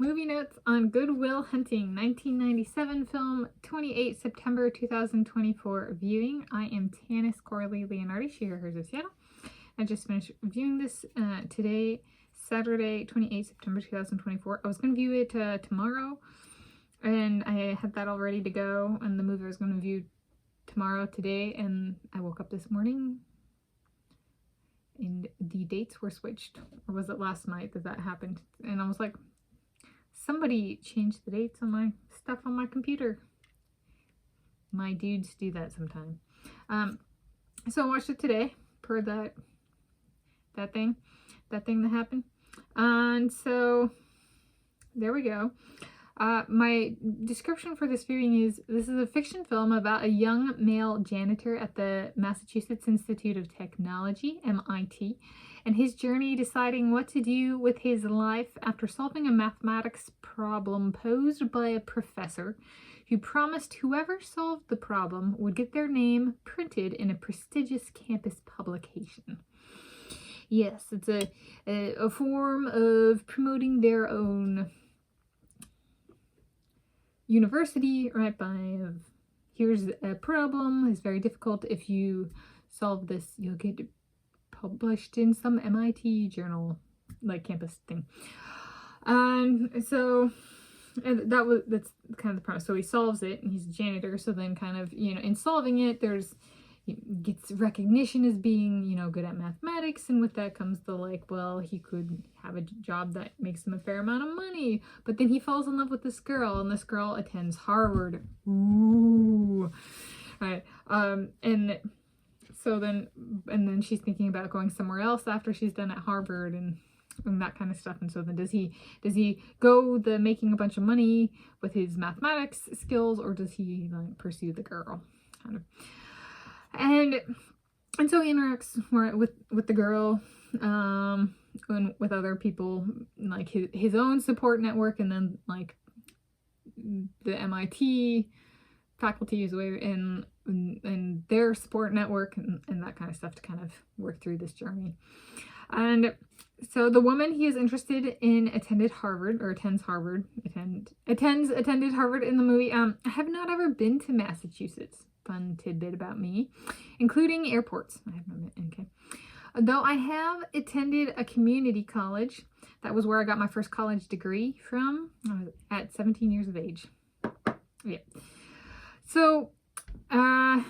Movie notes on Good Will Hunting, 1997 film, 28 September 2024 viewing. I am Tanis Coralee Leonhardi, she, her, hers of Seattle. I just finished viewing this today, Saturday, 28 September 2024. I was going to view it tomorrow, and I had that all ready to go, and the movie I was going to view tomorrow today, and I woke up this morning and the dates were switched. Or was it last night that happened? And I was like, somebody changed the dates on my stuff on my computer. My dudes do that sometime. So I watched it today per that thing that happened. And so there we go. My description for this viewing is, this is a fiction film about a young male janitor at the Massachusetts Institute of Technology, MIT, and his journey deciding what to do with his life after solving a mathematics problem posed by a professor who promised whoever solved the problem would get their name printed in a prestigious campus publication. Yes, it's a form of promoting their own university, right? Here's a problem, it's very difficult. If you solve this, you'll get published in some MIT journal, like campus thing. So that's kind of the premise. So he solves it, and he's a janitor. So then, kind of, in solving it, he gets recognition as being, good at mathematics, and with that comes the well, he could have a job that makes him a fair amount of money. But then he falls in love with this girl, and this girl attends Harvard. Ooh, right. And then she's thinking about going somewhere else after she's done at Harvard, and that kind of stuff. And so then does he go the making a bunch of money with his mathematics skills, or does he pursue the girl, kind of? And so he interacts with the girl, and with other people, like his own support network, and then the MIT faculty is away, and their support network, and that kind of stuff, to kind of work through this journey. And so the woman he is interested in attended Harvard in the movie. I have not ever been to Massachusetts. Fun tidbit about me, including airports. I have not been. Okay. Though I have attended a community college. That was where I got my first college degree from. I was at 17 years of age. Yeah. So, a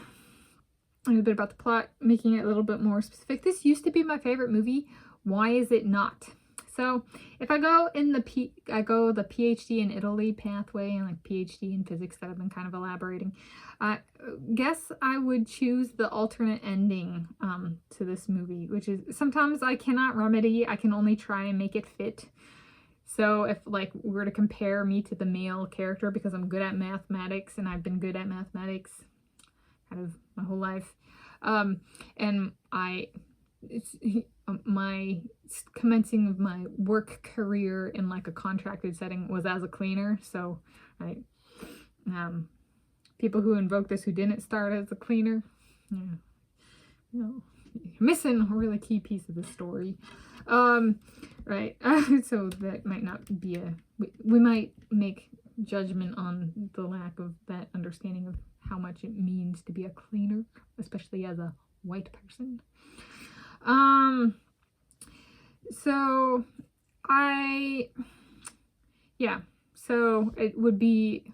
little bit about the plot, making it a little bit more specific. This used to be my favorite movie. Why is it not? So, if I go the PhD in Italy pathway, and PhD in physics that I've been kind of elaborating, guess I would choose the alternate ending to this movie, which is sometimes I cannot remedy. I can only try and make it fit. So if we were to compare me to the male character, because I'm good at mathematics, and I've been good at mathematics kind of my whole life, and my commencing of my work career in a contracted setting was as a cleaner. So people who invoke this who didn't start as a cleaner, you're missing a really key piece of the story. Right. So that might not be we might make judgment on the lack of that understanding of how much it means to be a cleaner, especially as a white person. So it would be,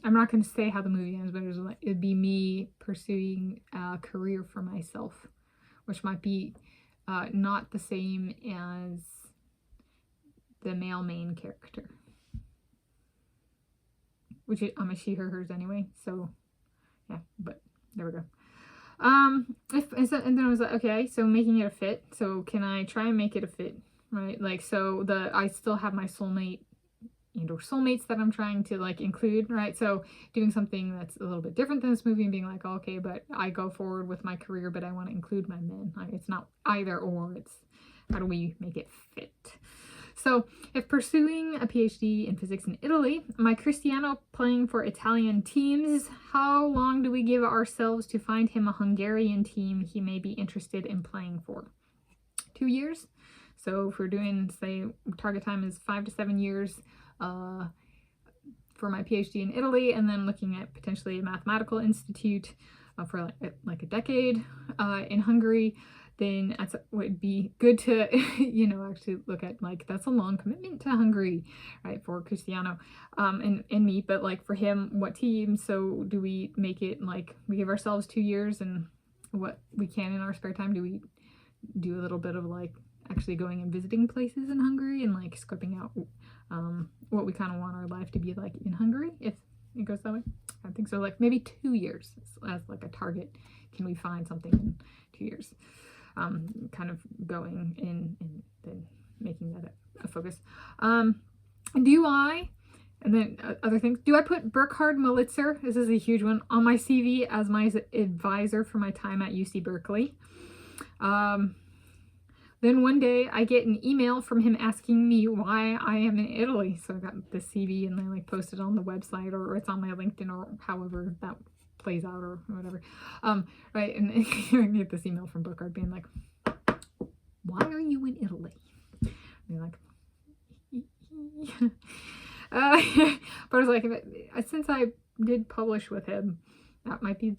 I'm not going to say how the movie ends, but it'd be me pursuing a career for myself, which might be not the same as the male main character, which I'm a she, her, hers anyway. So yeah, but there we go. And then I was like, okay, so making it a fit. So can I try and make it a fit, right? I still have my soulmate or soulmates that I'm trying to include, right? So doing something that's a little bit different than this movie, and being okay, but I go forward with my career, but I want to include my men. It's not either or, it's how do we make it fit? So if pursuing a PhD in physics in Italy, my Cristiano playing for Italian teams, how long do we give ourselves to find him a Hungarian team he may be interested in playing for? 2 years. So if we're doing, say, target time is 5 to 7 years, for my PhD in Italy, and then looking at potentially a mathematical institute for like a decade in Hungary. Then it would be good to, actually look at, like, that's a long commitment to Hungary, right, for Cristiano and me. But, like, for him, what team? So do we make it, like, we give ourselves 2 years, and what we can in our spare time, do we do a little bit of, like, actually going and visiting places in Hungary and, like, scoping out what we kind of want our life to be like in Hungary, if it goes that way? I think so. Like, maybe 2 years as like a target. Can we find something in 2 years? Kind of going in and then making that a focus. Do I, and then other things, do I put Burkhard Malitzer, this is a huge one, on my CV as my advisor for my time at UC Berkeley? Then one day I get an email from him asking me why I am in Italy. So I got the CV and I, like, posted on the website, or it's on my LinkedIn, or however that plays out, or whatever. Right, and I get this email from Burkhard being like, why are you in Italy? And you're like, but I was like, since I did publish with him, that might be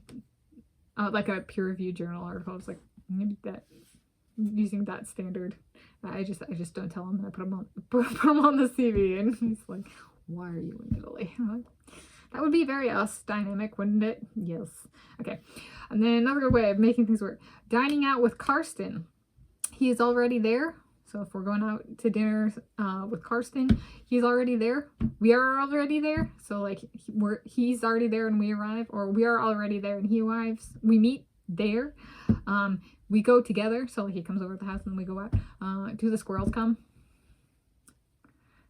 like a peer-reviewed journal article. I was like, maybe that, using that standard, I just don't tell him that I put him on the CV. And he's like, why are you in Italy? I'm like, that would be very us dynamic, wouldn't it? Yes. Okay. And then another way of making things work, dining out with Karsten. He is already there. So if we're going out to dinner with Karsten, he's already there. We are already there. So, like, he's already there and we arrive, or we are already there and he arrives. We meet there. We go together. So, like, he comes over to the house and we go out. Do the squirrels come?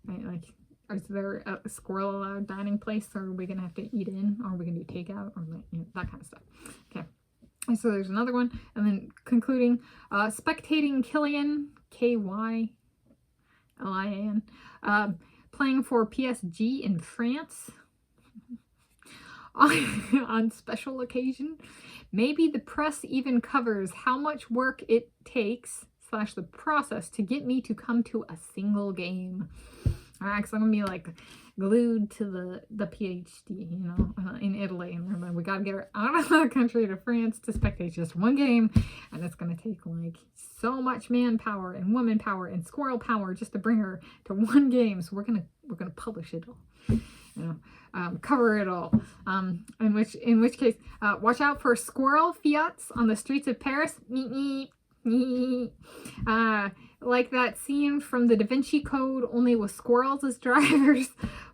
Right, like, is there a squirrel allowed dining place, or are we gonna have to eat in, or are we gonna do takeout, or, like, that kind of stuff? Okay. And so there's another one, and then concluding, spectating Kylian, Kylian, playing for PSG in France on special occasion. Maybe the press even covers how much work it takes / the process to get me to come to a single game. Alright, because I'm gonna be, like, glued to the PhD, in Italy, and we're like, we gotta get her out of the country to France to spectate just one game, and it's gonna take, like, so much manpower and woman power and squirrel power just to bring her to one game. So we're gonna publish it all, cover it all. In which case, watch out for squirrel Fiats on the streets of Paris. Like that scene from the Da Vinci Code, only with squirrels as drivers,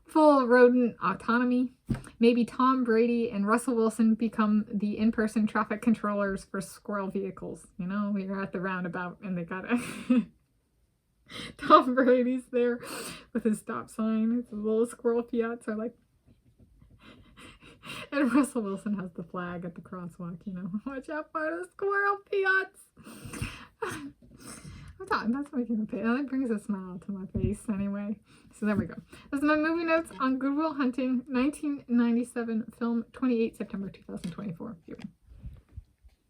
full rodent autonomy. Maybe Tom Brady and Russell Wilson become the in-person traffic controllers for squirrel vehicles. We're at the roundabout and they got Tom Brady's there with his stop sign. It's a little squirrel Fiats are like, and Russell Wilson has the flag at the crosswalk, watch out for the squirrel Fiats. That's making a face. That brings a smile to my face anyway. So there we go. This is my movie notes on Good Will Hunting, 1997 film, 28 September 2024 viewing.